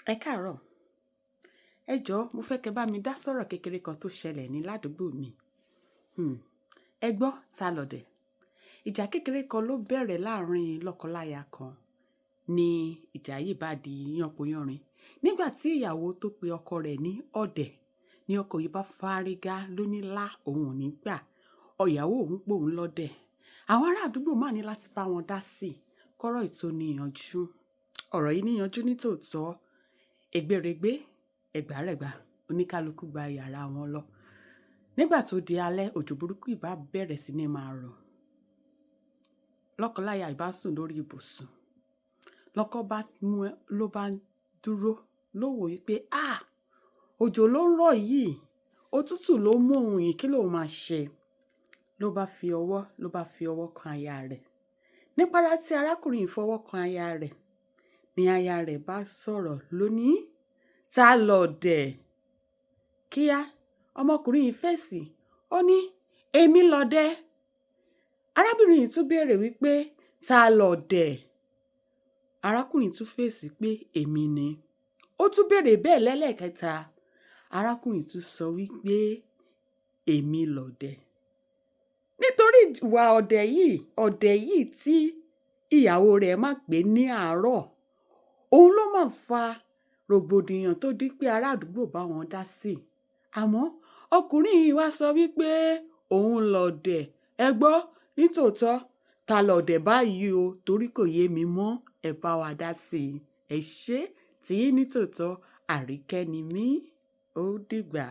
Ẹ káàárọ̀. Ẹ jọ̀ọ́ mo fẹ́ kẹ́ bá mi dá sọ̀rọ̀ kékeré kan tó ṣẹlẹ̀ ní ládùúgbò mi. Ẹ gbọ́ ta lọ̀dẹ̀. Ìjà kékeré kan ló bẹ̀rẹ̀ láàrin lọ́kọláya kan ni ìjà yìí bá di yánpọnyánrin. Nígbà tí ìyàwó tó pe ọkọ rẹ̀ ní ọ̀dẹ̀ ni ọkọ yìí bá fárígá ló ní lá òun ò ní gbà. Ìyàwó òun pò òun lọ́dẹ̀. Àwọn ará àdúgbò máa ní láti bá wọn dá sí i kọ́rọ̀ ètò níyanjú. Ọ̀rọ̀ yìí níyanjú ní tòótọ́. Ègbèrègbé ẹgbàárẹ̀gbà oníkálukú gba yàrá wọn lọ. Nígbà tó di alẹ́ òjò burúkú ìbá bẹ̀rẹ̀ sí ní máa rọ̀. Lọ́kọláya ìbá sùn lórí ibùsùn. Lọ́kọ ló bá dúró ló wò wípé òjò ló ń rọ̀ yìí, òtútù ló mú òun yìí, kí ló máa ṣe? Ló bá fi ọwọ́ kan aya rẹ̀. Nípara tí arákùnrin fọwọ́ kan aya rẹ̀ ni aya rẹ̀ bá sọ̀rọ̀ lónìí, ta lọ̀dẹ̀? Kíá ọmọkùnrin yìí fèsì, ó ní èmi lọ̀dẹ̀. Arábìnrin yìí tún béèrè wípé ta lọ̀dẹ̀? Arákùnrin tún fèsì pé èmi ni. Ó tún béèrè bẹ́ẹ̀ lẹ́lẹ́kẹta. Arákùnrin tún sọ wípé èmi lọ̀dẹ̀. Nítorí ìwà ọ̀dẹ̀ yìí tí ìyàwó rẹ̀ máa pè ní àárọ̀, òun ló máa fa rògbòdìyàn tó di pé ará àdúgbò bá wọn dá sí i. Àmọ́ ọkùnrin yìí wá sọ wípé òun lọ̀dẹ̀. Ẹ gbọ́ nítòótọ́ ta lọ̀dẹ̀ báyìí o, torí kò yé mi mọ́, ẹ bá wa dá sí i. Ẹ ṣé tí nítòótọ́ Àríkẹ́ ni mí. Ó dìgbà.